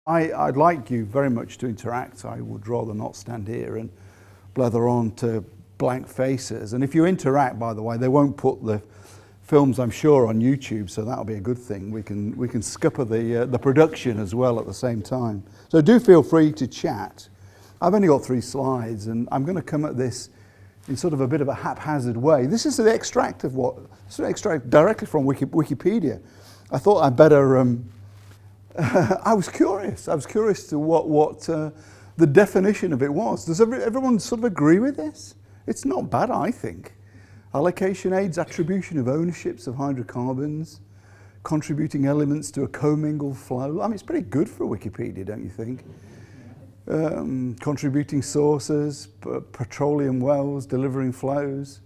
I'd like you very much to interact. I would rather not stand here and blather on to blank faces. And if you interact, by the way, they won't put the films, I'm sure, on YouTube, so that'll be a good thing. We can scupper the production as well at the same time. So do feel free to chat. I've only got 3 slides, and I'm going to come at this in sort of a bit of a haphazard way. This is the extract of extract directly from Wikipedia. I thought I'd better. I was curious. I was curious to what the definition of it was. Does everyone sort of agree with this? It's not bad, I think. Allocation aids attribution of ownerships of hydrocarbons, contributing elements to a commingled flow. I mean, it's pretty good for Wikipedia, don't you think? Contributing sources, petroleum wells, delivering flows.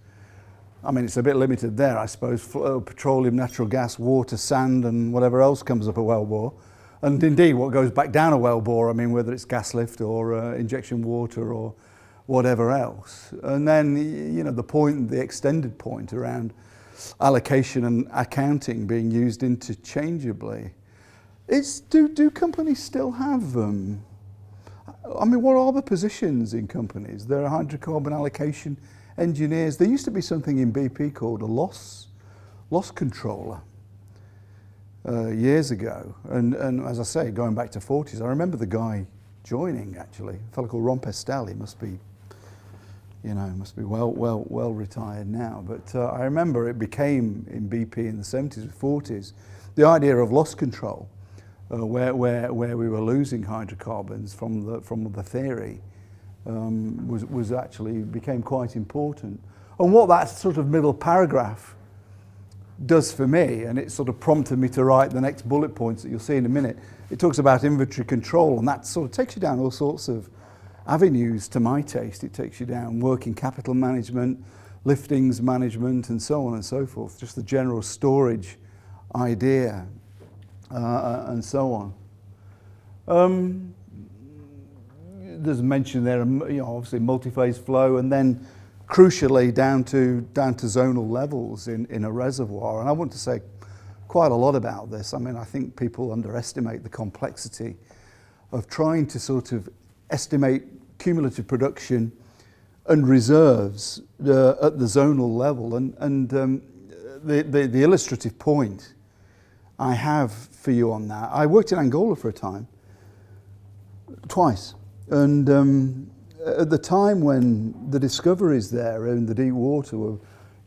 I mean, it's a bit limited there, I suppose. Petroleum, natural gas, water, sand, and whatever else comes up a well bore. And indeed, what goes back down a well bore, I mean, whether it's gas lift or injection water or whatever else. And then, you know, the extended point around allocation and accounting being used interchangeably. Do companies still have I mean, what are the positions in companies? There are hydrocarbon allocation engineers. There used to be something in BP called a loss controller years ago. And as I say, going back to 40s, I remember the guy joining, actually, a fellow called Ron Pestel. He must be well retired now. But I remember it became in BP in the 70s and 40s, the idea of loss control, where we were losing hydrocarbons from the theory was actually became quite important. And what that sort of middle paragraph does for me, and it sort of prompted me to write the next bullet points that you'll see in a minute, it talks about inventory control, and that sort of takes you down all sorts of avenues to my taste. It takes you down working capital management, liftings management, and so on and so forth, just the general storage idea, and so on. There's mention there, you know, obviously multi-phase flow, and then crucially down to zonal levels in a reservoir. And I want to say quite a lot about this. I mean, I think people underestimate the complexity of trying to sort of estimate cumulative production and reserves at the zonal level. And the illustrative point I have for you on that, I worked in Angola for a time, twice. And at the time when the discoveries there in the deep water were,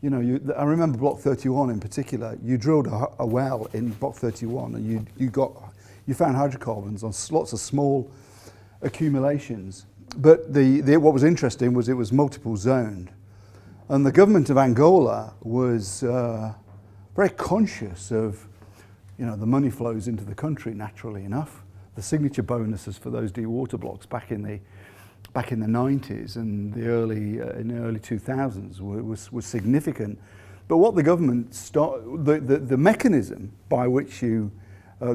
you know, I remember Block 31 in particular. You drilled a well in Block 31, and you found hydrocarbons on lots of small accumulations. But what was interesting was it was multiple zoned, and the government of Angola was very conscious of, you know, the money flows into the country naturally enough. The signature bonuses for those deep water blocks back in the 90s and the early 2000s was significant. But what the government the mechanism by which you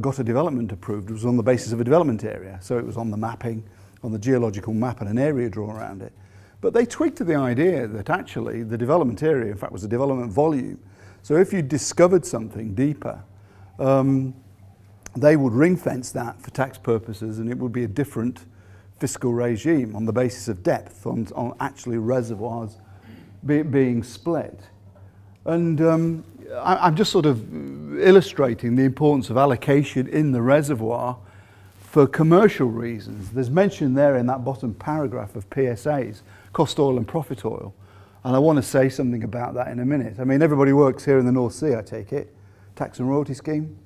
got a development approved was on the basis of a development area. So it was on the mapping, on the geological map, and an area drawn around it. But they tweaked to the idea that actually the development area, in fact, was a development volume. So if you discovered something deeper, they would ring fence that for tax purposes, and it would be a different fiscal regime on the basis of depth, on actually reservoirs being split. And I'm just sort of illustrating the importance of allocation in the reservoir for commercial reasons. There's mention there in that bottom paragraph of PSAs, cost oil and profit oil. And I want to say something about that in a minute. I mean, everybody works here in the North Sea, I take it, tax and royalty scheme.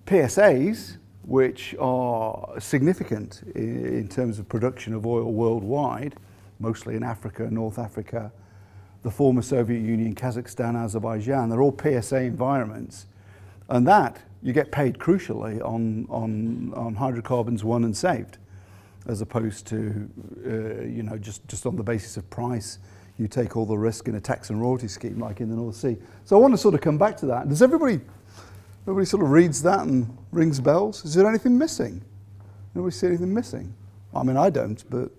PSAs, which are significant in terms of production of oil worldwide, mostly in Africa, North Africa, the former Soviet Union, Kazakhstan, Azerbaijan, they're all PSA environments. And that, you get paid crucially on hydrocarbons won and saved, as opposed to, you know, just on the basis of price, you take all the risk in a tax and royalty scheme like in the North Sea. So I want to sort of come back to that. Does everybody sort of reads that and rings bells? Is there anything missing? Nobody see anything missing? I mean, I don't, but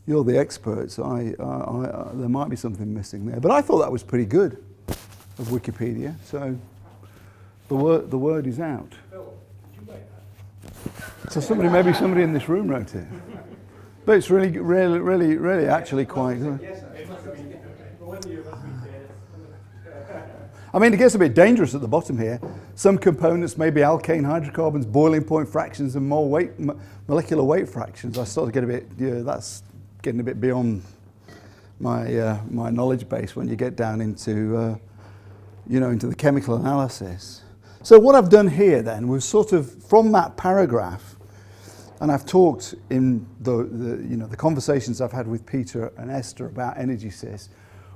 you're the experts. There might be something missing there. But I thought that was pretty good of Wikipedia. So the word is out. Phil, did you write that? So maybe somebody in this room wrote it. But it's really actually quite good. I mean, it gets a bit dangerous at the bottom here. Some components may be alkane hydrocarbons, boiling point fractions, and more molecular weight fractions. I sort of get a bit, that's getting a bit beyond my my knowledge base when you get down into, into the chemical analysis. So what I've done here then was sort of from that paragraph, and I've talked in the conversations I've had with Peter and Esther about EnergySys.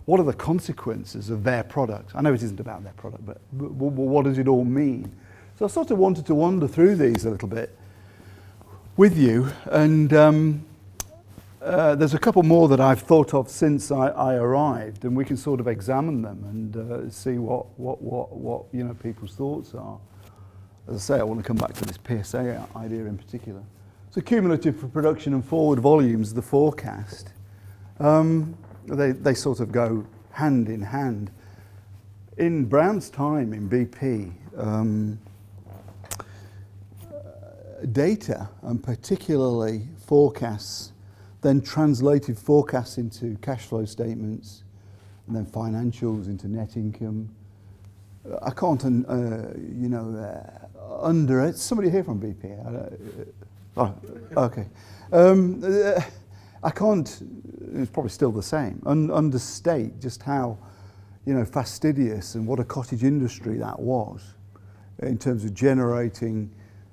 What are the consequences of their product? I know it isn't about their product, but what does it all mean? So I sort of wanted to wander through these a little bit with you, and there's a couple more that I've thought of since I arrived, and we can sort of examine them and see what people's thoughts are. As I say, I want to come back to this PSA idea in particular. So cumulative for production and forward volumes, the forecast. They sort of go hand in hand. In Brown's time in BP, data, and particularly forecasts, then translated forecasts into cash flow statements, and then financials into net income. I can't, underestimate. Somebody here from BP? Okay. I can't, it's probably still the same, understate just how, fastidious and what a cottage industry that was in terms of generating,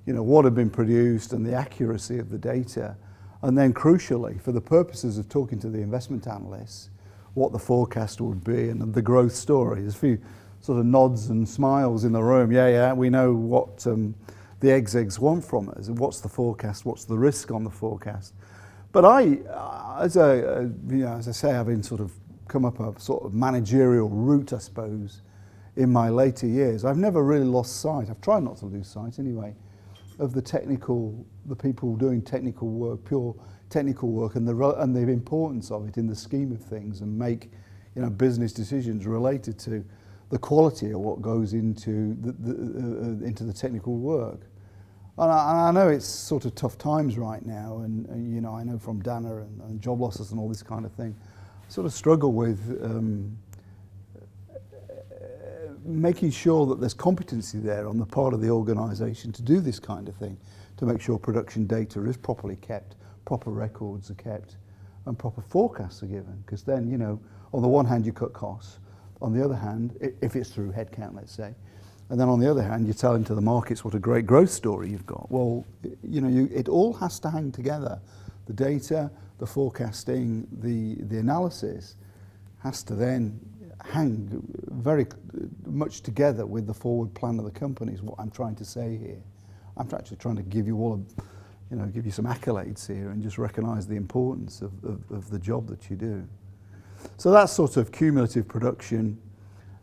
what had been produced and the accuracy of the data. And then crucially, for the purposes of talking to the investment analysts, what the forecast would be and the growth story. There's a few sort of nods and smiles in the room. Yeah, we know what the execs want from us. And what's the forecast? What's the risk on the forecast? But as I say, I've been sort of come up a sort of managerial route, I suppose, in my later years. I've never really lost sight. I've tried not to lose sight anyway, of the people doing technical work, pure technical work, and the importance of it in the scheme of things, and make business decisions related to the quality of what goes into the technical work. And I know it's sort of tough times right now, and I know from Dana and job losses and all this kind of thing, I sort of struggle with making sure that there's competency there on the part of the organisation to do this kind of thing, to make sure production data is properly kept, proper records are kept, and proper forecasts are given. Because then, on the one hand you cut costs, on the other hand, if it's through headcount, let's say, and then on the other hand, you're telling to the markets what a great growth story you've got. Well, it all has to hang together. The data, the forecasting, the analysis has to then hang very much together with the forward plan of the company, is what I'm trying to say here. I'm actually trying to give you all give you some accolades here and just recognise the importance of the job that you do. So that's sort of cumulative production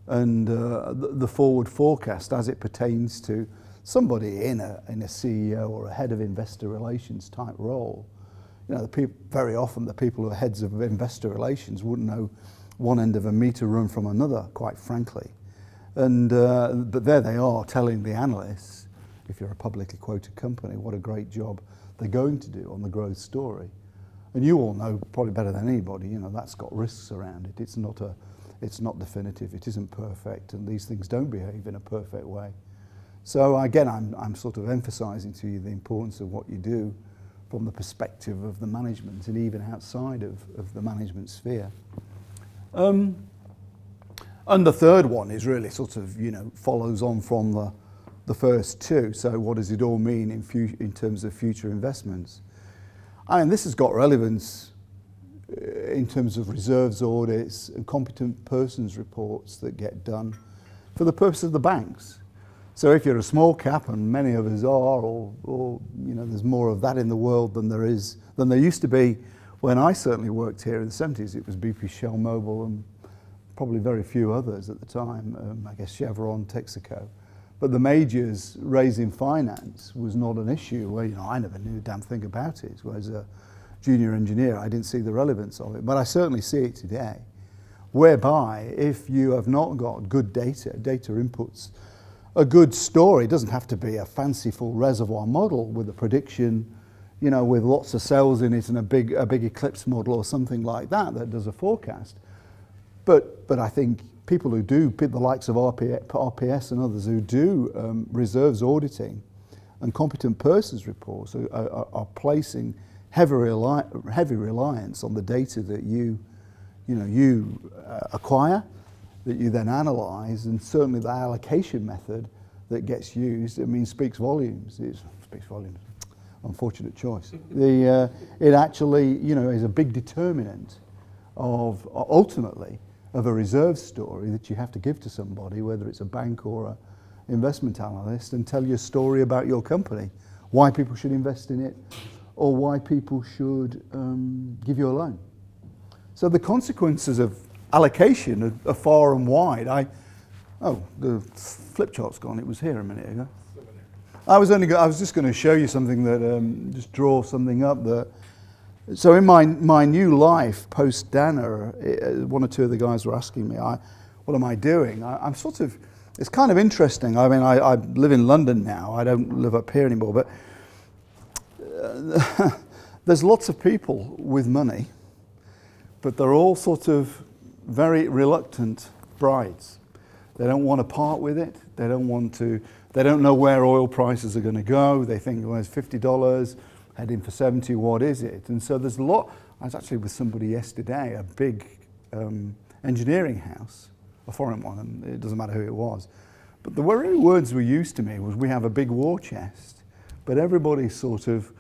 and the forward forecast as it pertains to somebody in a CEO or a head of investor relations type role. Very often the people who are heads of investor relations wouldn't know one end of a meter run from another, quite frankly. And but there they are telling the analysts, if you're a publicly quoted company, what a great job they're going to do on the growth story. And you all know probably better than anybody, that's got risks around it. It's not definitive, it isn't perfect, and these things don't behave in a perfect way. So again, I'm sort of emphasising to you the importance of what you do from the perspective of the management and even outside of the management sphere. And the third one is really sort of, follows on from the first two. So what does it all mean in terms of future investments? And this has got relevance in terms of reserves audits and competent persons reports that get done for the purpose of the banks. So if you're a small cap, and many of us are, or there's more of that in the world than there used to be when I certainly worked here in the 70s. It was BP, Shell, Mobil, and probably very few others at the time. I guess Chevron, Texaco. But the majors raising finance was not an issue. Well, I never knew a damn thing about it. As a junior engineer, I didn't see the relevance of it, but I certainly see it today, whereby if you have not got good data inputs a good story. It doesn't have to be a fanciful reservoir model with a prediction, you know, with lots of cells in it and a big eclipse model or something like that that does a forecast. But I think people who do, the likes of RPS and others who do reserves auditing and competent persons reports are placing heavy reliance on the data that you acquire, that you then analyse, and certainly the allocation method that gets used, speaks volumes. It speaks volumes. Unfortunate choice. It actually, is a big determinant of, ultimately, of a reserve story that you have to give to somebody, whether it's a bank or an investment analyst, and tell you a story about your company, why people should invest in it, or why people should give you a loan. So the consequences of allocation are far and wide. The flip chart's gone. It was here a minute ago. I was just going to show you something that just draw something up that. So in my new life post Dana, one or two of the guys were asking me, what am I doing? I'm sort of. It's kind of interesting. I mean, I live in London now. I don't live up here anymore, but there's lots of people with money, but they're all sort of very reluctant brides. They don't want to part with it. They don't know where oil prices are going to go. They think, well, it's $50, heading for 70, what is it? And so there's a lot. I was actually with somebody yesterday, a big engineering house, a foreign one, and it doesn't matter who it was. But the very words were used to me was, we have a big war chest, but everybody's sort of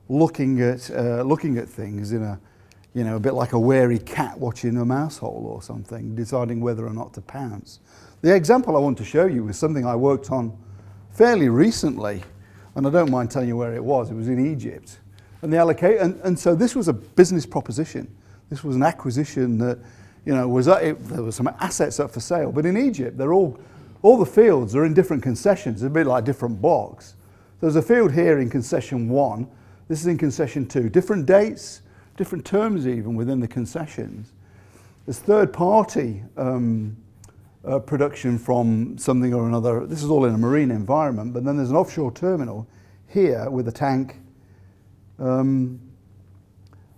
looking at things in a bit like a wary cat watching a mouse hole or something, deciding whether or not to pounce. The example I want to show you was something I worked on fairly recently, and I don't mind telling you where it was. It was in Egypt. And so this was a business proposition. This was an acquisition that, there were some assets up for sale. But in Egypt, all the fields are in different concessions. It's a bit like different blocks. There's a field here in concession 1. This is in concession 2. Different dates, different terms even within the concessions. There's third-party production from something or another. This is all in a marine environment, but then there's an offshore terminal here with a tank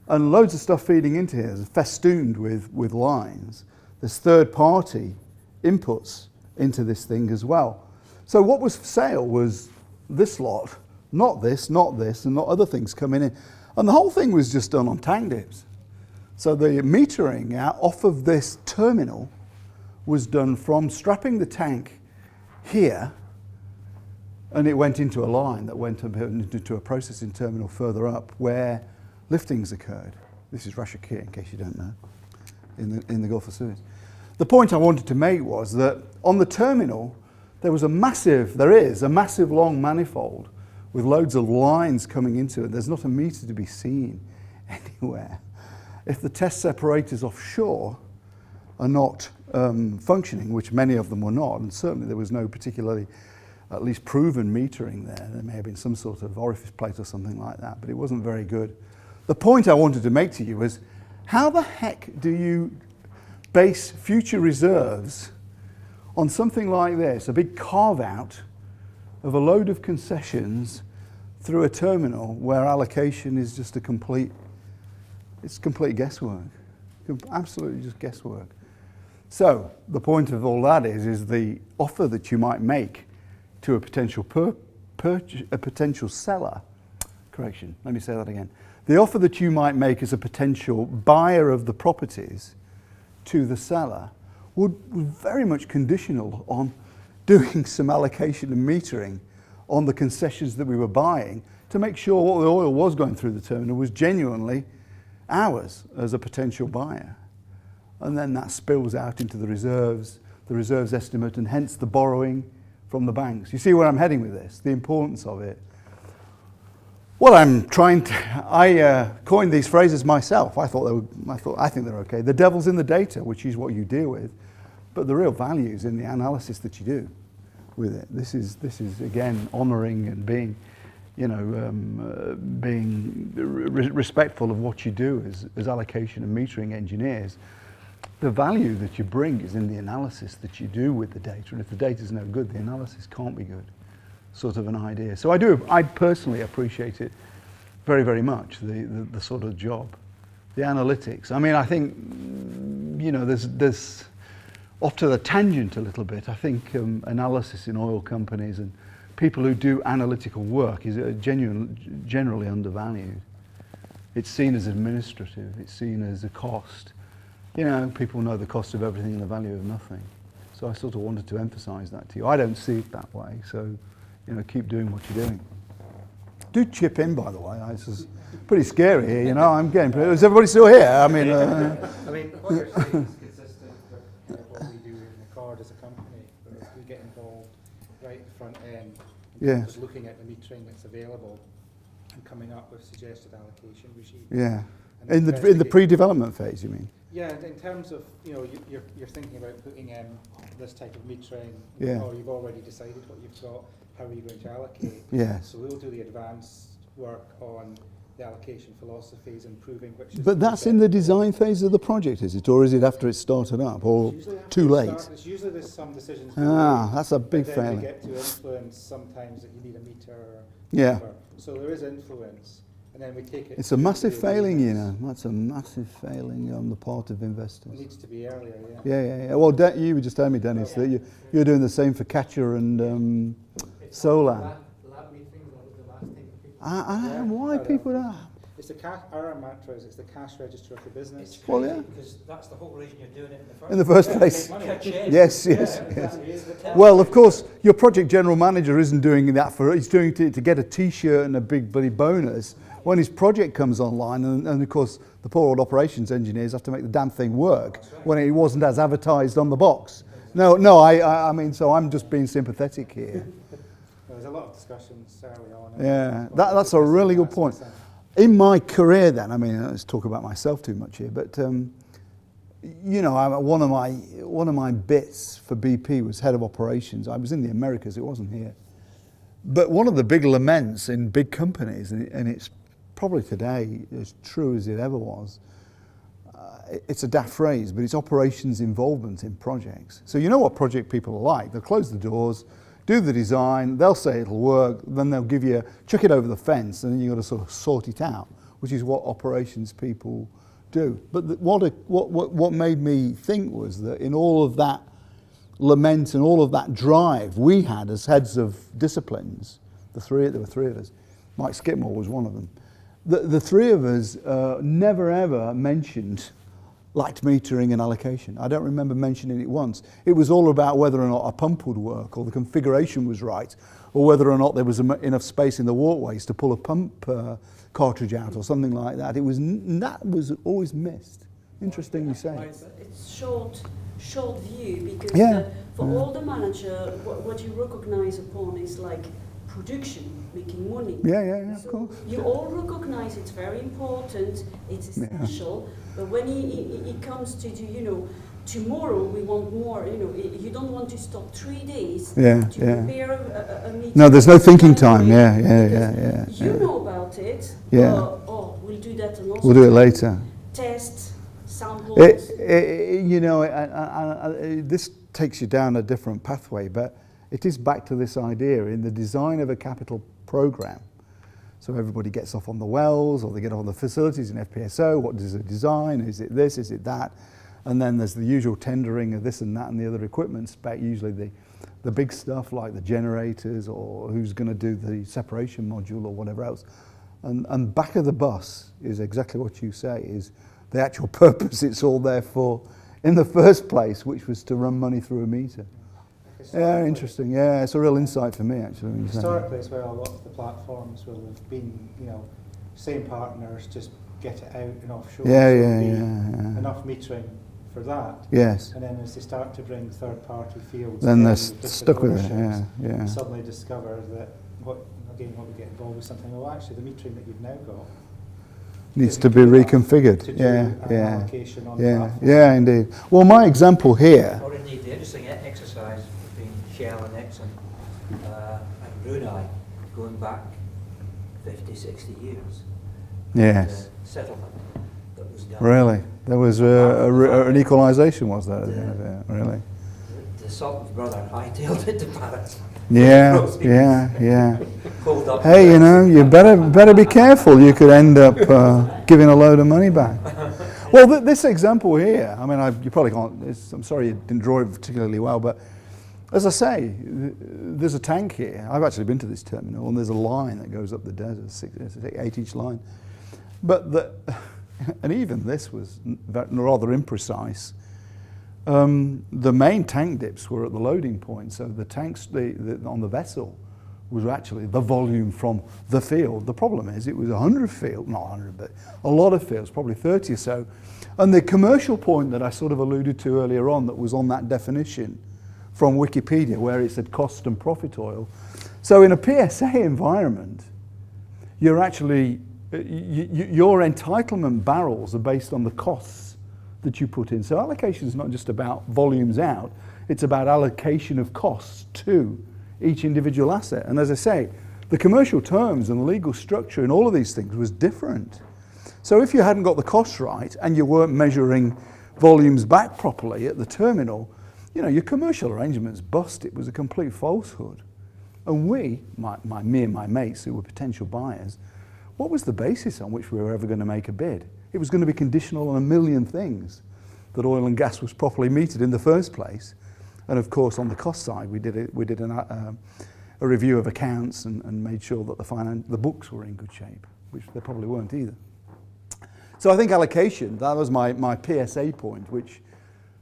and loads of stuff feeding into here. It's festooned with lines. There's third-party inputs into this thing as well. So what was for sale was this lot, not this, and not other things coming in. And the whole thing was just done on tank dips. So the metering out off of this terminal was done from strapping the tank here, and it went into a line that went into a processing terminal further up where liftings occurred. This is Ras Shakir, in case you don't know, in the Gulf of Suez. The point I wanted to make was that on the terminal, there is a massive long manifold with loads of lines coming into it. There's not a meter to be seen anywhere. If the test separators offshore are not functioning, which many of them were not, and certainly there was no particularly, at least proven metering there. There may have been some sort of orifice plate or something like that, but it wasn't very good. The point I wanted to make to you is, how the heck do you base future reserves on something like this, a big carve-out of a load of concessions through a terminal where allocation is just complete guesswork, absolutely just guesswork. So the point of all that is the offer that you might make to a potential seller. Correction, let me say that again. The offer that you might make as a potential buyer of the properties to the seller was very much conditional on doing some allocation and metering on the concessions that we were buying to make sure what the oil was going through the terminal was genuinely ours as a potential buyer. And then that spills out into the reserves estimate, and hence the borrowing from the banks. You see where I'm heading with this, the importance of it. Well, I coined these phrases myself. I think they're okay. The devil's in the data, which is what you deal with, but the real value is in the analysis that you do with it. This is again honouring and being respectful of what you do as allocation and metering engineers. the value that you bring is in the analysis that you do with the data. And if the data is no good, the analysis can't be good. Sort of an idea. So I personally appreciate it very, very much, the sort of job. The analytics. I mean, I think, you know, there's off to the tangent a little bit. I think analysis in oil companies and people who do analytical work is generally undervalued. It's seen as administrative. It's seen as a cost. You know, people know the cost of everything and the value of nothing. So I sort of wanted to emphasize that to you. I don't see it that way, so, you know, keep doing what you're doing. Do chip in, by the way. This is pretty scary here, you know. I'm getting... Is everybody still here? I mean... I mean, what you're saying is consistent with what we do in the card as a company. We get involved right at the front end, just looking at the metering that's available and coming up with suggested allocation regimes. Yeah. In the pre-development phase, you mean? Yeah, in terms of, you know, you're thinking about putting in this type of metering, or you've already decided what you've got, how are you going to allocate? Yes. So we'll do the advanced work on the allocation philosophies and proving which is... But that's in the design phase of the project, is it? Or is it after it's started up? Or too late? It's usually there's some decisions... That's a big failing. You get to influence sometimes that you need a meter or whatever. So there is influence. And then we take it... It's a massive failing, you know. That's a massive failing on the part of investors. It needs to be earlier, Yeah. Well, you were just telling me, Dennis, that you're doing the same for Catcher and Solar. Lab meetings, that was the last thing people... Why people don't... It's our mantra is it's the cash register of the business. It's crazy because that's the whole reason you're doing it in the first place. Yes. Well, of course, your project general manager isn't doing that he's doing it to get a T-shirt and a big bloody bonus when his project comes online, and of course the poor old operations engineers have to make the damn thing work when it wasn't as advertised on the box. No, I mean, so I'm just being sympathetic here. There's a lot of discussions early on. Yeah, that's a really good point. In my career then, I mean, let's talk about myself too much here, but you know, one of my bits for BP was head of operations. I was in the Americas, it wasn't here. But one of the big laments in big companies, and it's probably today as true as it ever was, it's a daft phrase, but it's operations involvement in projects. So you know what project people are like. They'll close the doors, do the design, they'll say it'll work, then they'll give you, chuck it over the fence, and then you've got to sort of sort it out, which is what operations people do. But what made me think was that in all of that lament and all of that drive we had as heads of disciplines, there were three of us, Mike Skidmore was one of them, the three of us never ever mentioned light metering and allocation. I don't remember mentioning it once. It was all about whether or not a pump would work, or the configuration was right, or whether or not there was enough space in the walkways to pull a pump cartridge out, or something like that. That was always missed. Interesting you say. It's short view, because for all the manager, what you recognize upon is like production, making money. Yeah, so of course. You all recognize it's very important, it's essential, but when he comes to do, you know, tomorrow we want more, you know, you don't want to stop 3 days to prepare a meeting. No, there's no thinking time, You know about it, we'll do that and also we'll do it later. Test, samples. You know, this takes you down a different pathway, but it is back to this idea in the design of a capital program. So everybody gets off on the wells, or they get on the facilities in FPSO. What does it design? Is it this? Is it that? And then there's the usual tendering of this and that and the other equipment spec, usually the big stuff like the generators, or who's going to do the separation module or whatever else. And back of the bus is exactly what you say, is the actual purpose it's all there for in the first place, which was to run money through a meter. Yeah, interesting. Yeah, it's a real insight for me, actually. Historically as well, a lot of the platforms will have been, you know, same partners, just get it out and offshore. Enough metering for that. Yes. And then as they start to bring third-party fields, then they're stuck with it. And suddenly discover that what we get involved with something. Well, actually, the metering that you've now got needs to be reconfigured. To do allocation on the platform. Yeah, indeed. Well, my example here. Or indeed, the interesting exercise between Shell and Exxon and Brunei, going back 50, 60 years. Yes. The settlement that was done. Really? There was an equalisation, was there, at the end of it, really? The Sultan's brother hightailed it to Paris. Yeah. Pulled up. Hey, you know, you better be careful. You could end up giving a load of money back. Well, this example here, I mean, you probably can't, I'm sorry you didn't draw it particularly well, but as I say, there's a tank here. I've actually been to this terminal, and there's a line that goes up the desert, it's an 8-inch line. But and even this was rather imprecise. The main tank dips were at the loading point, so the tanks on the vessel was actually the volume from the field. The problem is it was 100 fields, not 100, but a lot of fields, probably 30 or so. And the commercial point that I sort of alluded to earlier on that was on that definition from Wikipedia where it said cost and profit oil. So in a PSA environment, you're actually, your entitlement barrels are based on the costs that you put in. So allocation is not just about volumes out, it's about allocation of costs to each individual asset. And as I say, the commercial terms and the legal structure and all of these things was different. So if you hadn't got the costs right and you weren't measuring volumes back properly at the terminal, you know, your commercial arrangements bust. It was a complete falsehood. And me and my mates who were potential buyers, what was the basis on which we were ever going to make a bid? It was going to be conditional on a million things, that oil and gas was properly metered in the first place. And of course, on the cost side, we did a review of accounts and made sure that the books were in good shape, which they probably weren't either. So I think allocation, that was my PSA point, which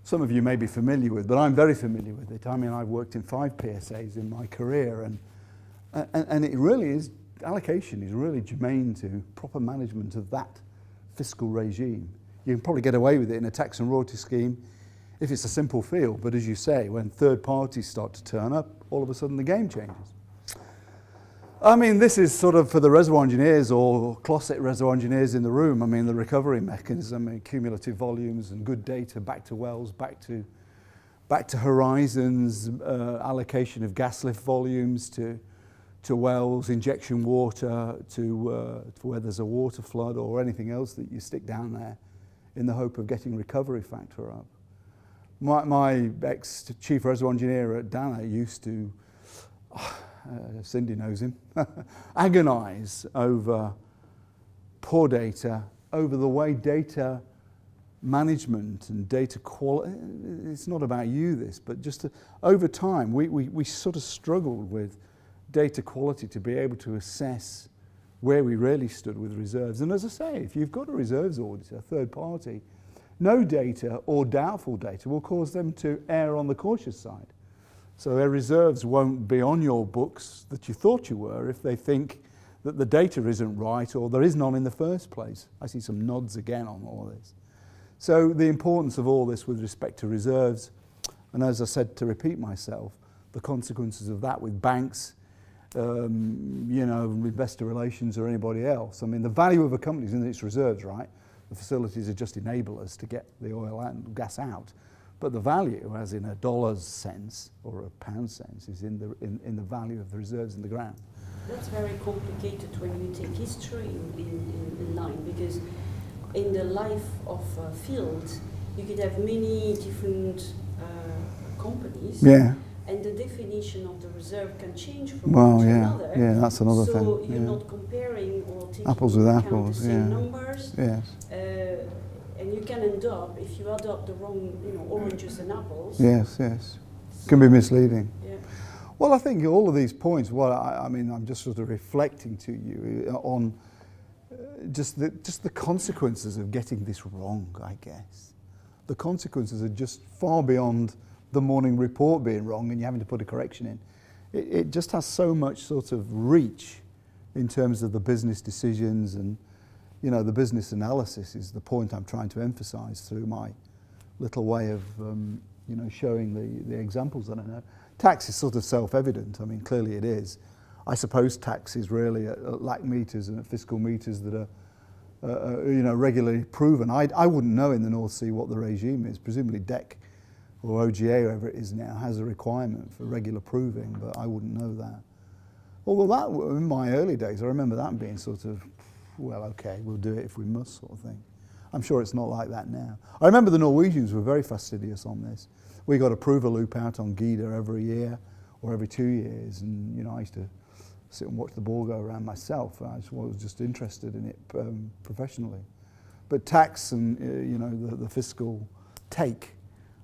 some of you may be familiar with, but I'm very familiar with it. I mean, I've worked in 5 PSAs in my career, and it really is, allocation is really germane to proper management of that fiscal regime. You can probably get away with it in a tax and royalty scheme if it's a simple field, but as you say, when third parties start to turn up, all of a sudden the game changes. I mean, this is sort of for the reservoir engineers or closet reservoir engineers in the room. I mean, the recovery mechanism, cumulative volumes and good data back to wells, back to horizons, allocation of gas lift volumes to wells, injection water to where there's a water flood or anything else that you stick down there in the hope of getting recovery factor up. My ex-chief reservoir engineer at Dana used to, Cindy knows him, agonize over poor data, over the way data management and data quality, it's not about you this, but just over time, we sort of struggled with data quality to be able to assess where we really stood with reserves. And as I say, if you've got a reserves auditor, third party, no data or doubtful data will cause them to err on the cautious side. So their reserves won't be on your books that you thought you were if they think that the data isn't right or there is none in the first place. I see some nods again on all this. So the importance of all this with respect to reserves, and as I said, to repeat myself, the consequences of that with banks, you know, investor relations or anybody else. I mean, the value of a company is in its reserves, right? The facilities are just enablers to get the oil and gas out. But the value, as in a dollar's sense or a pound sense, is in the value of the reserves in the ground. That's very complicated when you take history in line, because in the life of a field, you could have many different companies. Yeah. And the definition of the reserve can change from Well, one to yeah, another. yeah, that's another thing. So you're Yeah. not comparing or taking Apples with into account apples, the same yeah. numbers. Yes. And you can end up, if you add up the wrong, oranges and apples. Yes, yes. Can be misleading. Yeah. Well, I think all of these points, I mean, I'm just sort of reflecting to you on just the consequences of getting this wrong, I guess. The consequences are just far beyond the morning report being wrong and you having to put a correction in. It just has so much sort of reach in terms of the business decisions and, the business analysis is the point I'm trying to emphasize through my little way of, showing the examples that I know. Tax is sort of self-evident. I mean, clearly it is. I suppose tax is really at lac meters and at fiscal meters that are, regularly proven. I wouldn't know in the North Sea what the regime is. Presumably DEC or OGA, whoever it is now, has a requirement for regular proving, but I wouldn't know that. Although that, in my early days, I remember that being sort of, well, okay, we'll do it if we must sort of thing. I'm sure it's not like that now. I remember the Norwegians were very fastidious on this. We got a prover loop out on Gida every year or every 2 years, and I used to sit and watch the ball go around myself. I was just interested in it professionally. But tax and the fiscal take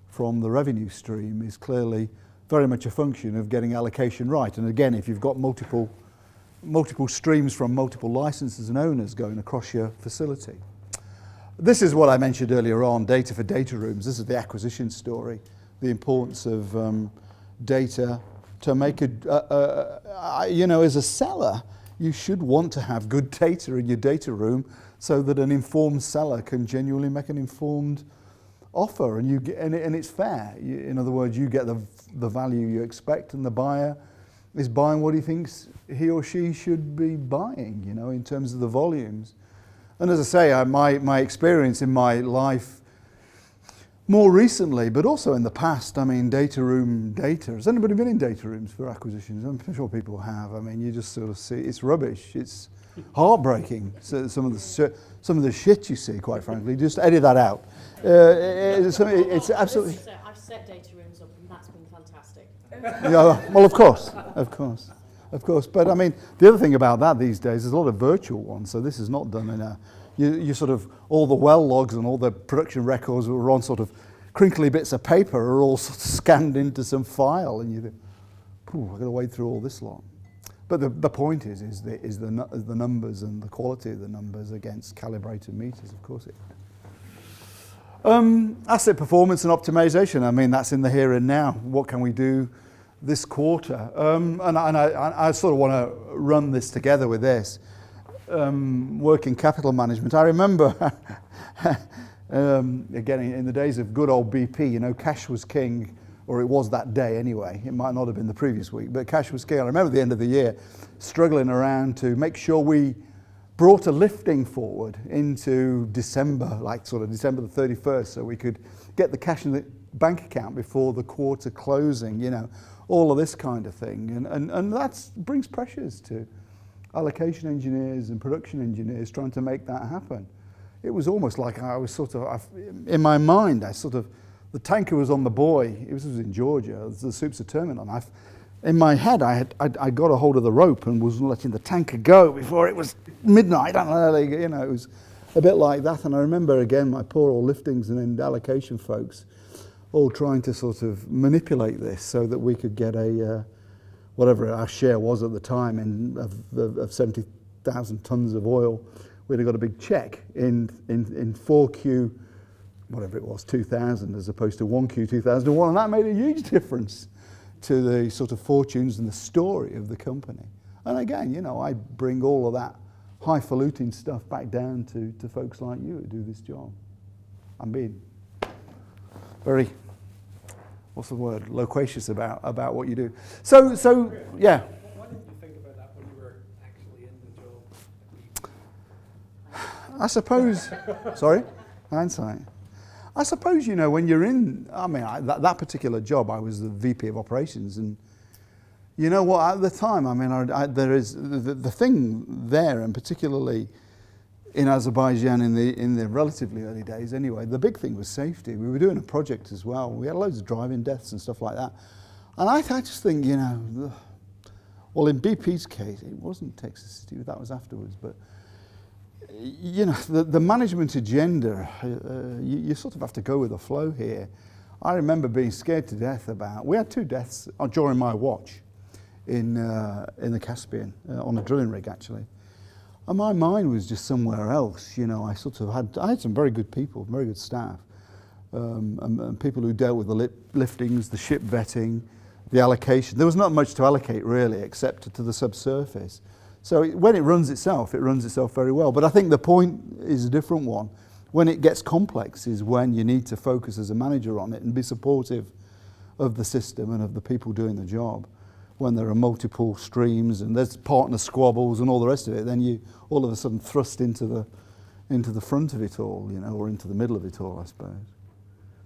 from the revenue stream is clearly very much a function of getting allocation right. And again, if you've got multiple streams from multiple licenses and owners going across your facility. This is what I mentioned earlier on, data for data rooms. This is the acquisition story, the importance of data to make as a seller, you should want to have good data in your data room so that an informed seller can genuinely make an informed offer, and it's fair. In other words, you get the value you expect, and the buyer is buying what he thinks he or she should be buying, in terms of the volumes. And as I say, my experience in my life more recently, but also in the past, data room data. Has anybody been in data rooms for acquisitions? I'm sure people have. You just sort of see, it's rubbish. It's heartbreaking. So some of the shit you see, quite frankly. Just edit that out. It's absolutely. I've set data rooms up, and that's been fantastic. Yeah, well, of course. But the other thing about that these days is a lot of virtual ones. So this is not done in a. You sort of, all the well logs and all the production records that were on sort of crinkly bits of paper are all sort of scanned into some file, and you think, I've got to wade through all this lot. But the point is the numbers and the quality of the numbers against calibrated meters, of course. Asset performance and optimization, that's in the here and now. What can we do this quarter? And I sort of want to run this together with this. Working capital management. I remember, again, in the days of good old BP, cash was king, or it was that day anyway. It might not have been the previous week, but cash was king. I remember at the end of the year struggling around to make sure we brought a lifting forward into December, like sort of December the 31st, so we could get the cash in the bank account before the quarter closing, all of this kind of thing. And that brings pressures to allocation engineers and production engineers trying to make that happen. It was almost like I was in my mind, the tanker was on the buoy. It was in Georgia, the Supsa terminal. In my head, I got a hold of the rope and was letting the tanker go before it was midnight. It was a bit like that. And I remember, again, my poor old liftings and allocation folks all trying to sort of manipulate this so that we could get whatever our share was at the time of 70,000 tons of oil. We'd have got a big check in 4Q, whatever it was, 2000 as opposed to 1Q 2001, and that made a huge difference to the sort of fortunes and the story of the company. And again, I bring all of that highfalutin stuff back down to folks like you who do this job. I'm being very, what's the word, loquacious about what you do. So yeah. Why didn't you think about that when you were actually in the job? I suppose, sorry, hindsight. I suppose, when you're in, that particular job, I was the VP of operations, and you know what, at the time, there is the thing there, and particularly in Azerbaijan in the relatively early days anyway, the big thing was safety. We were doing a project as well. We had loads of driving deaths and stuff like that. And I just think, well, in BP's case, it wasn't toxicity, that was afterwards, but the management agenda, you sort of have to go with the flow here. I remember being scared to death we had 2 deaths during my watch in the Caspian, on a drilling rig actually. And my mind was just somewhere else. I had some very good people, very good staff, and people who dealt with the liftings, the ship vetting, the allocation. There was not much to allocate really, except to the subsurface. So when it runs itself very well. But I think the point is a different one. When it gets complex is when you need to focus as a manager on it and be supportive of the system and of the people doing the job. When there are multiple streams and there's partner squabbles and all the rest of it, then you all of a sudden thrust into the front of it all, or into the middle of it all, I suppose.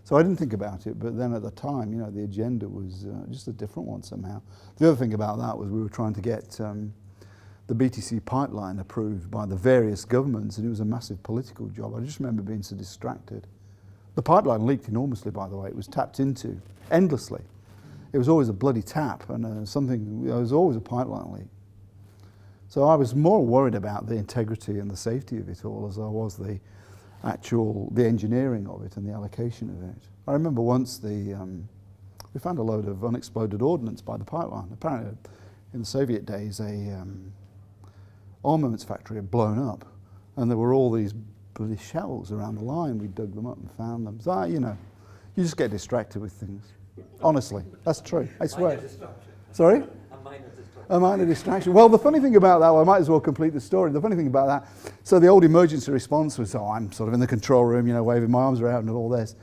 So I didn't think about it, but then at the time, the agenda was just a different one somehow. The other thing about that was we were trying to get the BTC pipeline approved by the various governments, and it was a massive political job. I just remember being so distracted. The pipeline leaked enormously, by the way. It was tapped into endlessly. It was always a bloody tap, and there was always a pipeline leak. So I was more worried about the integrity and the safety of it all as I was the engineering of it and the allocation of it. I remember once we found a load of unexploded ordnance by the pipeline. Apparently, in the Soviet days, a armaments factory had blown up, and there were all these bloody shells around the line. We dug them up and found them. So, you just get distracted with things. Honestly, that's true. I swear. Sorry? A minor distraction. Well, the funny thing about that, I might as well complete the story. The funny thing about that, so the old emergency response was, I'm sort of in the control room, waving my arms around and all this.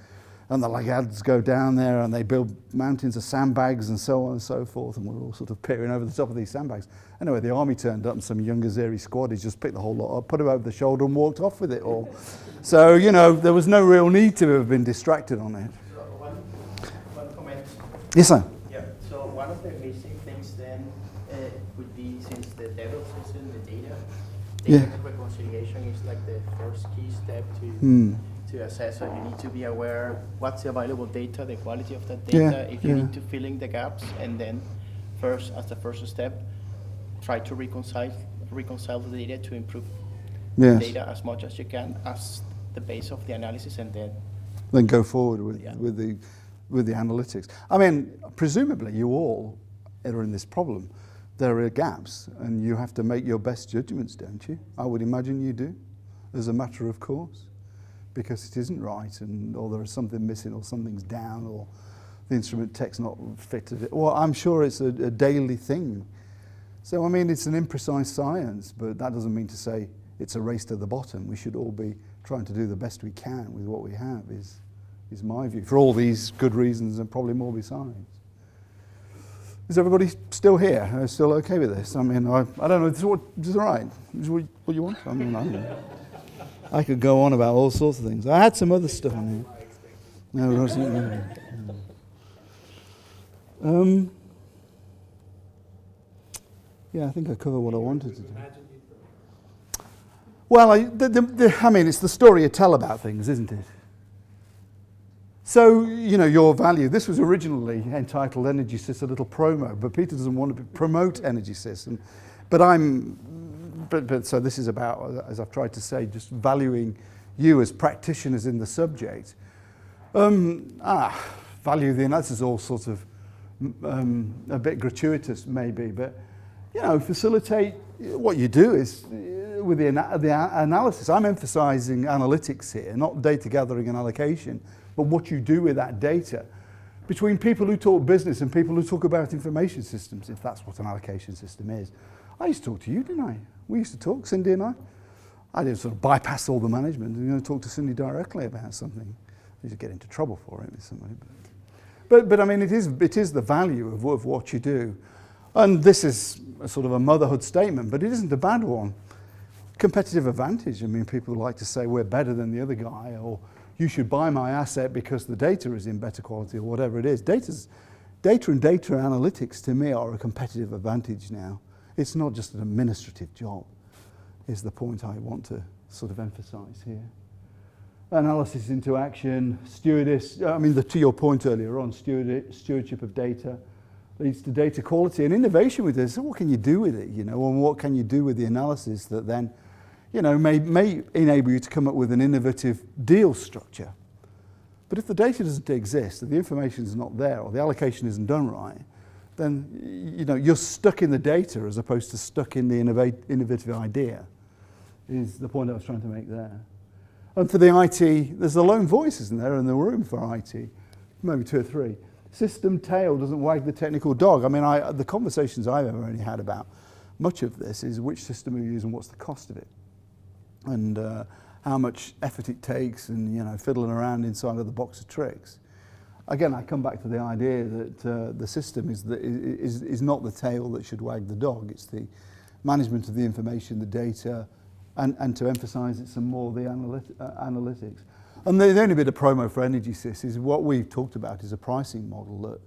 And the lads go down there and they build mountains of sandbags and so on and so forth. And we're all sort of peering over the top of these sandbags. Anyway, the army turned up and some young Azeri squaddies just picked the whole lot up, put them over the shoulder and walked off with it all. So, there was no real need to have been distracted on it. So one comment. Yes, sir. Yeah, so one of the basic things then would be, since the devil is in the data reconciliation is like the first key step to assess. So you need to be aware what's the available data, the quality of that data, if you need to fill in the gaps, and then first, as the first step, try to reconcile the data to improve the data as much as you can as the base of the analysis, and then go forward with the analytics. I mean, presumably you all are in this problem. There are gaps, and you have to make your best judgments, don't you? I would imagine you do, as a matter of course, because it isn't right, or there is something missing, or something's down, or the instrument tech's not fitted. Well, I'm sure it's a daily thing. So, I mean, it's an imprecise science, but that doesn't mean to say it's a race to the bottom. We should all be trying to do the best we can with what we have, is my view, for all these good reasons and probably more besides. Is everybody still here? Are still okay with this? I mean, I don't know, is this all right? Is this what you want? I mean, I don't know. I could go on about all sorts of things. I had some other stuff on here. No, it wasn't. Yeah, I think I covered what I wanted to do. Well, I mean, it's the story you tell about things, isn't it? So, your value. This was originally entitled EnergySys, a little promo, but Peter doesn't want to promote EnergySys. But so this is about, as I've tried to say, just valuing you as practitioners in the subject. Value the analysis is all sort of a bit gratuitous, maybe, but facilitate what you do is with the analysis. I'm emphasizing analytics here, not data gathering and allocation, but what you do with that data. Between people who talk business and people who talk about information systems, if that's what an allocation system is. I used to talk to you, didn't I? We used to talk, Cindy and I. I didn't sort of bypass all the management and talk to Cindy directly about something. I used to get into trouble for it with somebody. But I mean, it is the value of what you do. And this is a sort of a motherhood statement, but it isn't a bad one. Competitive advantage. I mean, people like to say we're better than the other guy, or you should buy my asset because the data is in better quality, or whatever it is. Data and data analytics, to me, are a competitive advantage now. It's not just an administrative job, is the point I want to sort of emphasize here. Analysis into action, to your point earlier on, stewardship of data leads to data quality and innovation with this. So what can you do with it, and what can you do with the analysis that then, may enable you to come up with an innovative deal structure. But if the data doesn't exist, and the information is not there, or the allocation isn't done right, then you're stuck in the data as opposed to stuck in the innovative idea, is the point I was trying to make there. And for the IT, there's a lone voice, isn't there, in the room for IT, maybe 2 or 3. System tail doesn't wag the technical dog. I mean, the conversations I've ever only had about much of this is which system we use and what's the cost of it, and how much effort it takes, and fiddling around inside of the box of tricks. Again, I come back to the idea that the system is not the tail that should wag the dog. It's the management of the information, the data, and to emphasise it some more, the analytics. And the only bit of promo for EnergySys is what we've talked about is a pricing model that,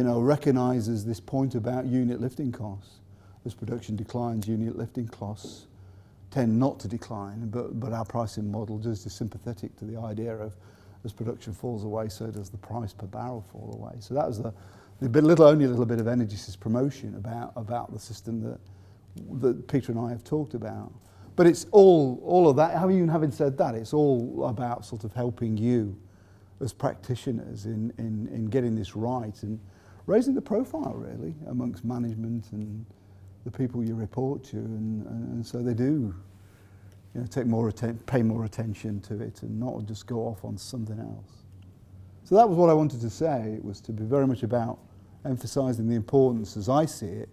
recognises this point about unit lifting costs as production declines, unit lifting costs tend not to decline, but our pricing model just is sympathetic to the idea of as production falls away, so does the price per barrel fall away. So that was only a little bit of EnergySys promotion about the system that Peter and I have talked about. But it's all of that. Even having said that, it's all about sort of helping you as practitioners in getting this right and raising the profile really amongst management and the people you report to, and so they do, pay more attention to it and not just go off on something else. So that was what I wanted to say. It was to be very much about emphasising the importance, as I see it,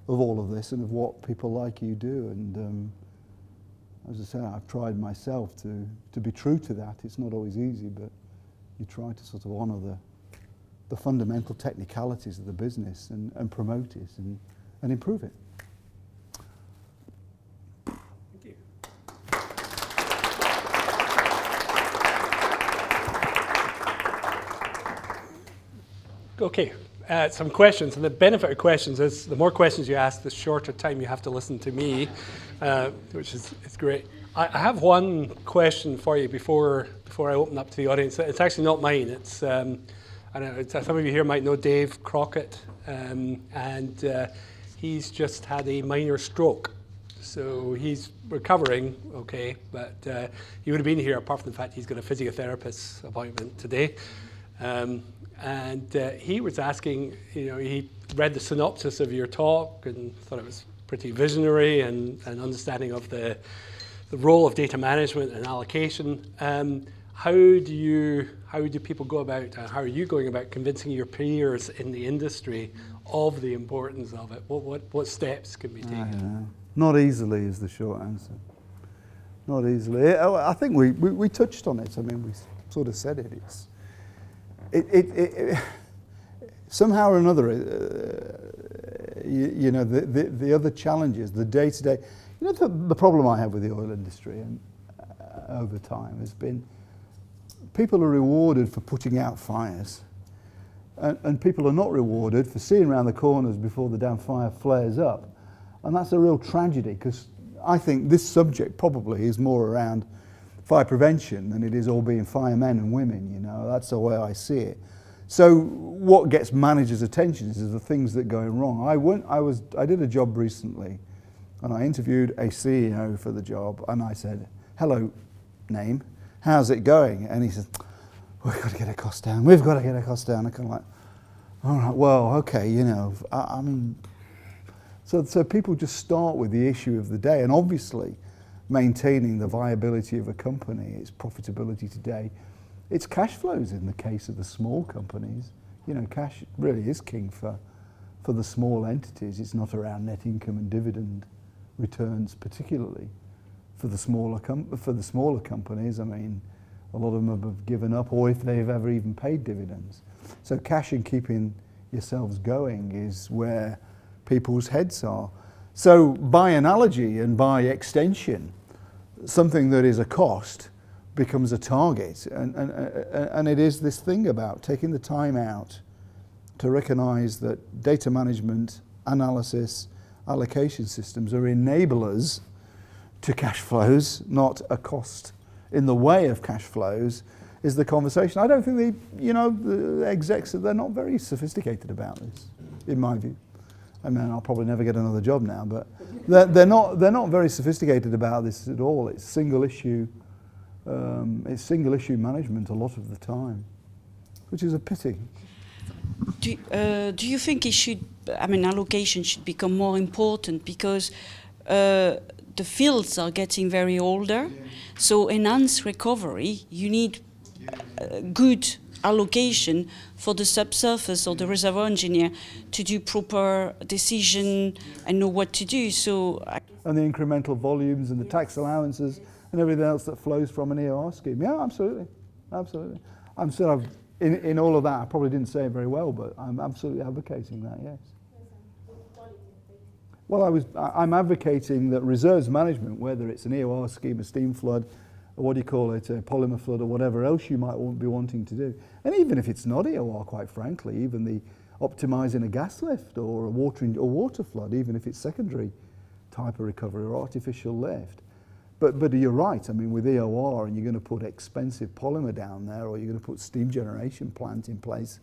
of all of this and of what people like you do. And as I said, I've tried myself to be true to that. It's not always easy, but you try to sort of honour the fundamental technicalities of the business and promote it and improve it. Thank you. Okay, some questions. And the benefit of questions is the more questions you ask, the shorter time you have to listen to me, which is great. I have one question for you before I open up to the audience. It's actually not mine. It's I don't know, some of you here might know Dave Crockett, and he's just had a minor stroke. So he's recovering, okay, but he would have been here apart from the fact he's got a physiotherapist's appointment today. And he was asking, he read the synopsis of your talk and thought it was pretty visionary and understanding of the role of data management and allocation. How do people go about, how are you going about convincing your peers in the industry of the importance of it? What steps can be taken? Not easily is the short answer. Not easily. I think we touched on it. I mean, we sort of said it. It somehow or another, the other challenges, the day-to-day. The problem I have with the oil industry and over time has been people are rewarded for putting out fires, and people are not rewarded for seeing around the corners before the damn fire flares up. And that's a real tragedy, because I think this subject probably is more around fire prevention than it is all being firemen and women, That's the way I see it. So what gets managers' attention is the things that are going wrong. I did a job recently, and I interviewed a CEO for the job, and I said, "Hello, name, how's it going?" And he said, "We've got to get a cost down. We've got to get a cost down." I kind of like, all right, well, okay, I mean, so people just start with the issue of the day, and obviously maintaining the viability of a company, its profitability today, its cash flows in the case of the small companies. Cash really is king for the small entities. It's not around net income and dividend returns, particularly for the smaller companies. I mean, a lot of them have given up, or if they've ever even paid dividends. So cash and keeping yourselves going is where people's heads are. So by analogy and by extension, something that is a cost becomes a target, and it is this thing about taking the time out to recognize that data management, analysis, allocation systems are enablers to cash flows, not a cost in the way of cash flows, is the conversation. I don't think the execs, they're not very sophisticated about this, in my view. I mean, I'll probably never get another job now, but they're not very sophisticated about this at all. It's single issue management a lot of the time, which is a pity. Do you think allocation should become more important, because the fields are getting very older, so enhanced recovery, you need good allocation for the subsurface or the reservoir engineer to do proper decision and know what to do. And the incremental volumes and the tax allowances and everything else that flows from an EOR scheme. Yeah, absolutely. I'm sort of, in all of that, I probably didn't say it very well, but I'm absolutely advocating that, yes. Well, I'm advocating that reserves management, whether it's an EOR scheme, a steam flood, or what do you call it, a polymer flood, or whatever else you might be wanting to do. And even if it's not EOR, quite frankly, even the optimising a gas lift or a water flood, even if it's secondary type of recovery or artificial lift. But you're right, I mean, with EOR, and you're going to put expensive polymer down there, or you're going to put steam generation plant in place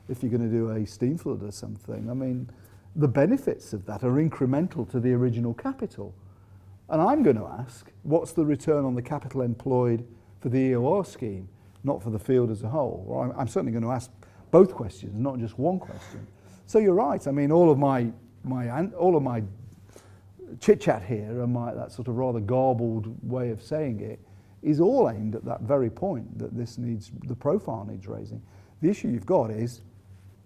if you're going to do a steam flood or something. I mean, the benefits of that are incremental to the original capital. And I'm going to ask, what's the return on the capital employed for the EOR scheme, not for the field as a whole? Or I'm certainly going to ask both questions, not just one question. So you're right. I mean, all of my chit-chat here and that sort of rather garbled way of saying it is all aimed at that very point, that the profile needs raising. The issue you've got is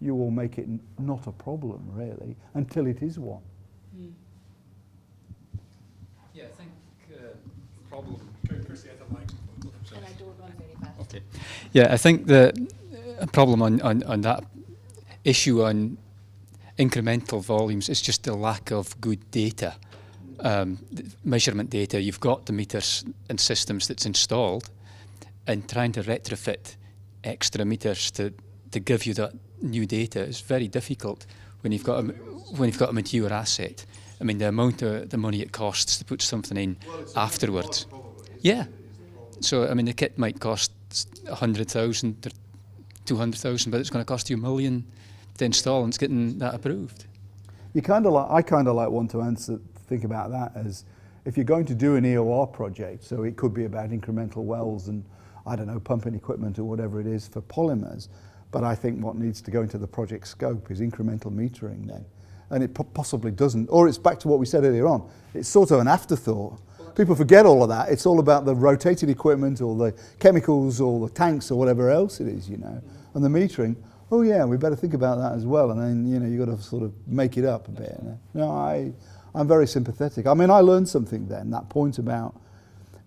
you will make it not a problem, really, until it is one. Yeah, I think problem. And I don't run very fast. Okay. Yeah, I think the problem on that issue on incremental volumes is just the lack of good data, measurement data. You've got the meters and systems that's installed, and trying to retrofit extra meters to give you that new data is very difficult when you've got a mature asset. I mean, the amount of the money it costs to put something in afterwards. Yeah. So I mean, the kit might cost 100,000 or 200,000, but it's going to cost you $1 million to install, and it's getting that approved. I kind of like want to think about that as if you're going to do an EOR project, so it could be about incremental wells and, I don't know, pumping equipment or whatever it is for polymers, but I think what needs to go into the project scope is incremental metering then. And it possibly doesn't, or it's back to what we said earlier on, it's sort of an afterthought. People forget all of that. It's all about the rotated equipment or the chemicals or the tanks or whatever else it is, you know. And the metering, oh yeah, we better think about that as well. And then, you know, you've got to sort of make it up a bit. You know? No, I'm very sympathetic. I mean, I learned something then, that point about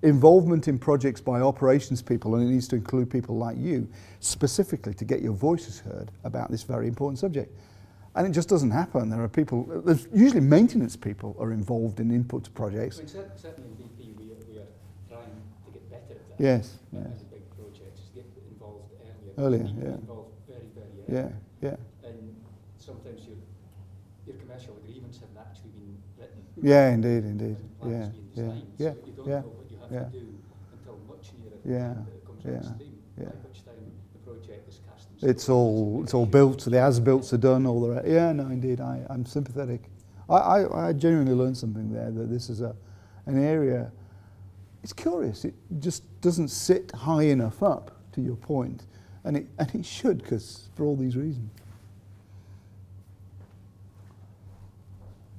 involvement in projects by operations people, and it needs to include people like you, specifically to get your voices heard about this very important subject. And it just doesn't happen. There are people, there's usually maintenance people are involved in input to projects. I mean, certainly in BP we are trying to get better at that. Yes. As a big project, just get involved Earlier, Get yeah. involved very, very early. Yeah. And sometimes your commercial agreements haven't actually been written. Yeah, indeed. And plans being designed, so you don't know what you have to do until much nearer to when it comes on stream. By which time the project is cast in stone. It's all built, the as-builts are done, all the rest. Yeah, no, indeed, I'm sympathetic. I genuinely learned something there, that this is an area, it's curious, it just doesn't sit high enough up, to your point, and it should, because for all these reasons.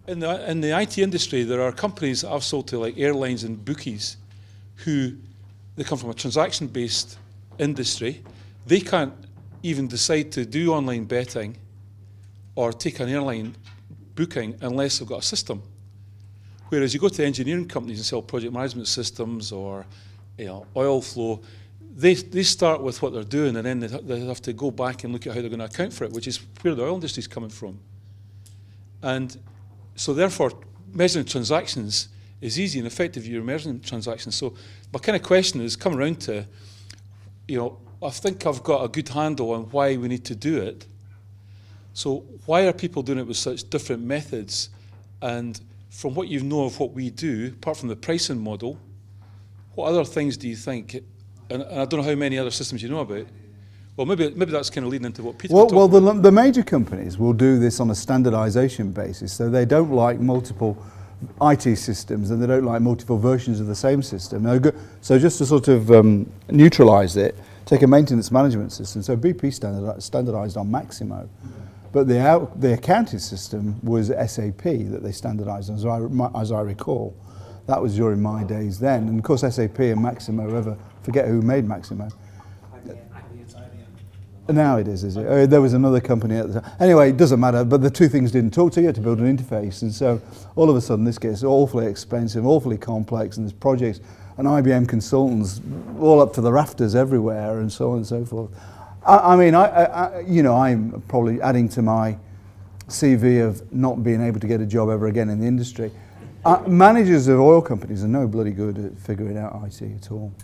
In the IT industry, there are companies that I've sold to, like airlines and bookies, who they come from a transaction-based industry. They can't even decide to do online betting or take an airline booking unless they've got a system. Whereas you go to engineering companies and sell project management systems or, you know, oil flow, they start with what they're doing, and then they have to go back and look at how they're going to account for it, which is where the oil industry is coming from. And so therefore, measuring transactions is easy and effective. You're measuring transactions. So my kind of question is come around to, you know, I think I've got a good handle on why we need to do it. So why are people doing it with such different methods? And from what you know of what we do, apart from the pricing model, what other things do you think? And I don't know how many other systems you know about. Well, maybe that's kind of leading into what Peter was talking about. The major companies will do this on a standardization basis, so they don't like multiple IT systems and they don't like multiple versions of the same system. So just to sort of neutralize it, take a maintenance management system. So BP standardized on Maximo, but the accounting system was SAP that they standardized, as I recall. That was during my days then. And of course SAP and Maximo, forget who made Maximo. Now it is it? There was another company at the time. Anyway, it doesn't matter, but the two things didn't talk to you to build an interface. And so all of a sudden this gets awfully expensive, awfully complex, and there's projects and IBM consultants all up to the rafters everywhere and so on and so forth. I mean, I'm probably adding to my CV of not being able to get a job ever again in the industry. Managers of oil companies are no bloody good at figuring out IT at all.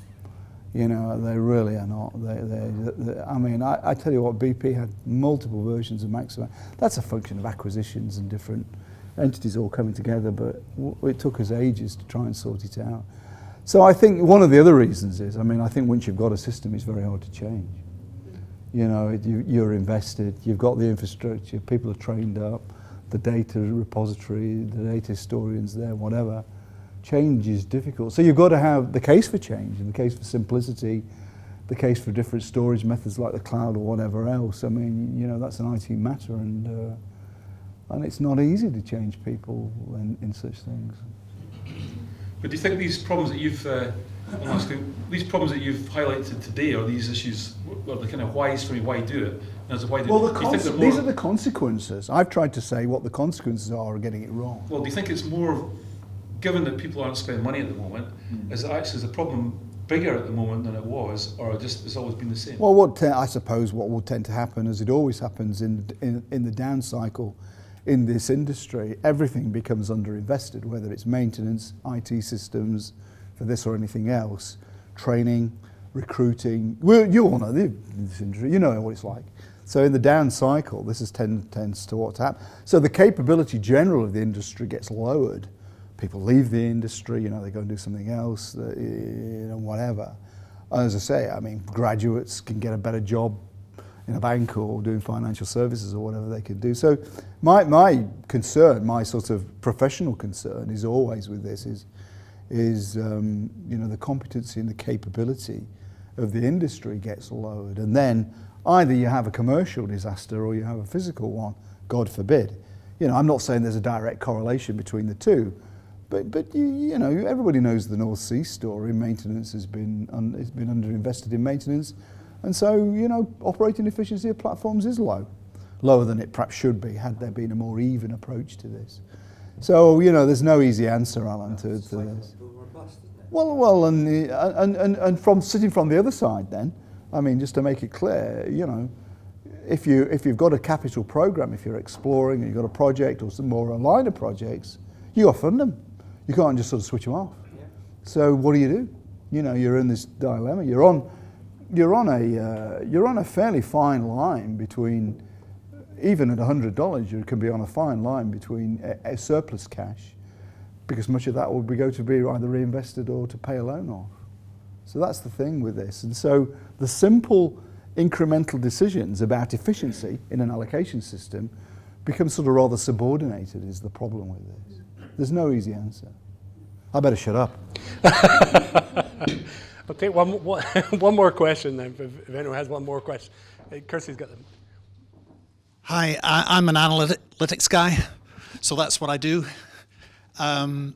You know, they really are not. I mean, I tell you what, BP had multiple versions of Maxima. That's a function of acquisitions and different entities all coming together, but it took us ages to try and sort it out. So I think one of the other reasons is, I mean, I think once you've got a system, it's very hard to change. You know, you're invested, you've got the infrastructure, people are trained up, the data repository, the data historians there, whatever. Change is difficult. So you've got to have the case for change, and the case for simplicity, the case for different storage methods like the cloud or whatever else. I mean, you know, that's an IT matter, and it's not easy to change people in such things. But do you think these problems that you've these problems that you've highlighted today, or these issues, are the kind of whys for me? Why do it? And as a why do Well, do you think these are the consequences. I've tried to say what the consequences are of getting it wrong. Well, do you think it's more, given that people aren't spending money at the moment, is the problem bigger at the moment than it was, or just it's always been the same? Well, I suppose what will tend to happen, as it always happens in the down cycle in this industry, everything becomes underinvested, whether it's maintenance, IT systems for this or anything else, training, recruiting. Well, you all know this industry, you know what it's like. So in the down cycle, this is tends to what's happened. So the capability general of the industry gets lowered. People leave the industry, you know, they go and do something else, you know, whatever. And as I say, I mean, graduates can get a better job in a bank or doing financial services or whatever they can do. So my concern, my sort of professional concern is always with this is you know, the competency and the capability of the industry gets lowered. And then either you have a commercial disaster or you have a physical one, God forbid. You know, I'm not saying there's a direct correlation between the two, but you know, everybody knows the North Sea story. Maintenance has been underinvested in maintenance. And so, you know, operating efficiency of platforms is lower than it perhaps should be, had there been a more even approach to this. So, you know, there's no easy answer, Alan, to this. Well, and from sitting from the other side then, I mean, just to make it clear, you know, if you've got a capital program, if you're exploring and you've got a project or some more a line of projects, you got to fund them. You can't just sort of switch them off. Yeah. So what do? You know, you're in this dilemma. You're on a fairly fine line between, even at $100, you can be on a fine line between a surplus cash, because much of that will go to be either reinvested or to pay a loan off. So that's the thing with this. And so the simple incremental decisions about efficiency in an allocation system become sort of rather subordinated is the problem with this. There's no easy answer. I better shut up. I'll take one more question then, if anyone has one more question. Kirsty's got them. Hi, I'm an analytics guy, so that's what I do. And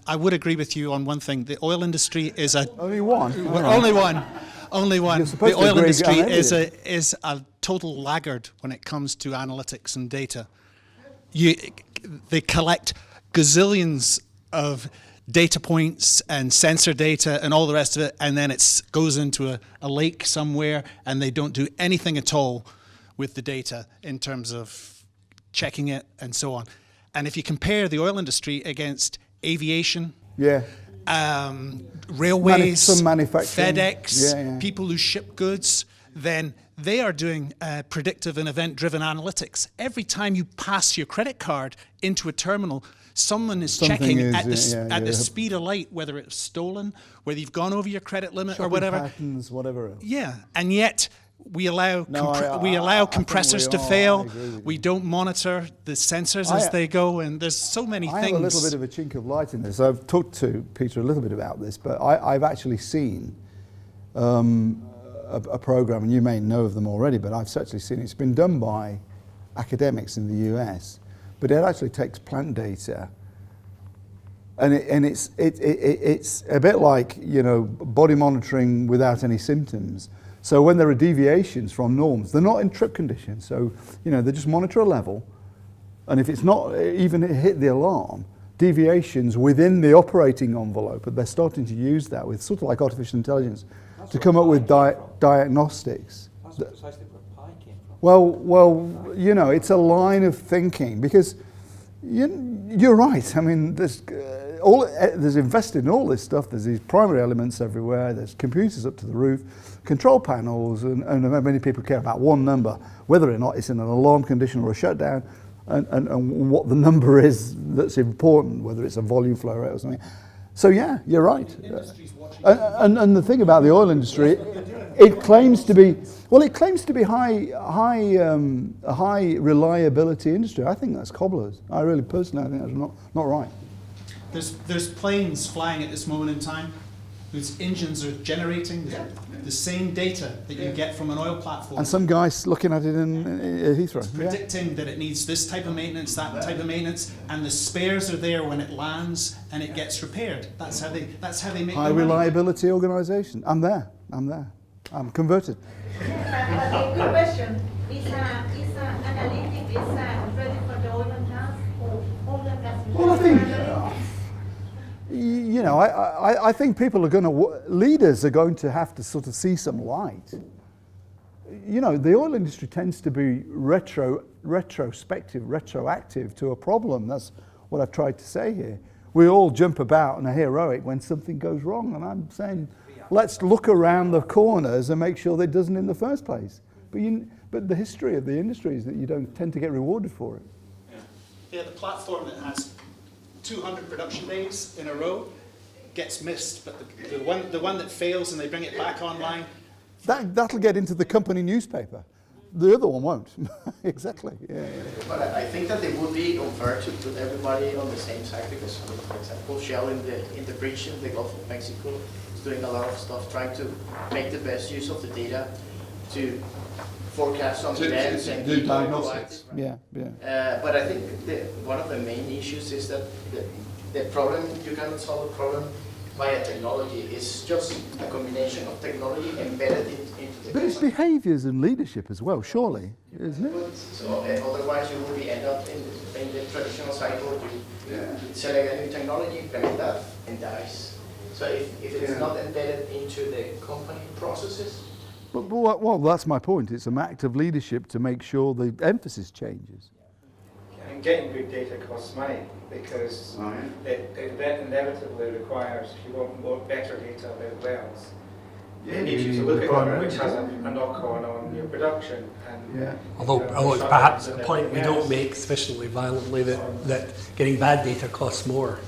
I would agree with you on one thing. The oil industry is Only one? Only one. Only one. The oil industry is a total laggard when it comes to analytics and data. They collect gazillions of data points and sensor data and all the rest of it, and then it goes into a lake somewhere, and they don't do anything at all with the data in terms of checking it and so on. And if you compare the oil industry against aviation, railways, some manufacturing, FedEx, people who ship goods, then they are doing predictive and event-driven analytics. Every time you pass your credit card into a terminal, someone is checking at the speed of light, whether it's stolen, whether you've gone over your credit limit or whatever. Patterns, whatever else. Yeah, and yet we allow compressors to fail. We don't monitor the sensors as they go, and there's so many things. I have a little bit of a chink of light in this. I've talked to Peter a little bit about this, but I've actually seen a program, and you may know of them already, but I've actually seen it. It's been done by academics in the US, but it actually takes plant data, and it's a bit like, you know, body monitoring without any symptoms. So when there are deviations from norms, they're not in trip conditions. So, you know, they just monitor a level, and if it's not even hit the alarm, deviations within the operating envelope, but they're starting to use that with sort of like artificial intelligence to come up with diagnostics. That's precisely where Pi came from. Well, you know, it's a line of thinking, because you're right. I mean, there's there's invested in all this stuff. There's these primary elements everywhere. There's computers up to the roof, control panels, and many people care about one number, whether or not it's in an alarm condition or a shutdown, and what the number is that's important, whether it's a volume flow rate or something. So yeah, you're right. And the thing about the oil industry, it claims to be a high reliability industry. I think that's cobblers. I really personally, I think that's not right. There's planes flying at this moment in time whose engines are generating the same data that you get from an oil platform. And some guy's looking at it in Heathrow. It's predicting that it needs this type of maintenance, that type of maintenance, and the spares are there when it lands and it gets repaired. That's how they make high reliability organisation. I'm there. I'm converted. Yes, but a good question. Is analytic ready for the oil and gas or oil and gas? Well, I think, I think people are leaders are going to have to sort of see some light. The oil industry tends to be retrospective, retroactive to a problem. That's what I've tried to say here. We all jump about and are heroic when something goes wrong, and I'm saying, let's look around the corners and make sure that it doesn't in the first place. But the history of the industry is that you don't tend to get rewarded for it. Yeah, the platform that has 200 production days in a row gets missed, but the one that fails and they bring it back online. That'll get into the company newspaper. The other one won't. Exactly. Yeah. But I think that it would be unfair to put everybody on the same side because, for example, Shell in the breach in the Gulf of Mexico is doing a lot of stuff, trying to make the best use of the data to forecast some events and do diagnostics. Right? Yeah. But I think one of the main issues is that the problem, you cannot solve a problem via technology. It's just a combination of technology embedded into the But it's behaviours and leadership as well, surely, isn't it? So otherwise you will end up in the traditional cycle. You select a new technology, implement that, and dies. So if it's not embedded into the company processes. Well, that's my point. It's an act of leadership to make sure the emphasis changes. And getting good data costs money because it inevitably requires, if you want more better data about wells, you need you to look at it, which has a knock-on on your production. And, although it's perhaps a point we don't make sufficiently violently that getting bad data costs more.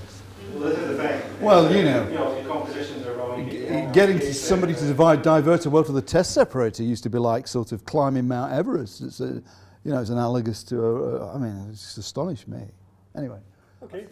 Well, this is the thing. Well, if your compositions are wrong, getting somebody to divert a well to the test separator used to be like sort of climbing Mount Everest. It's it's analogous to it's just astonished me. Anyway. Okay.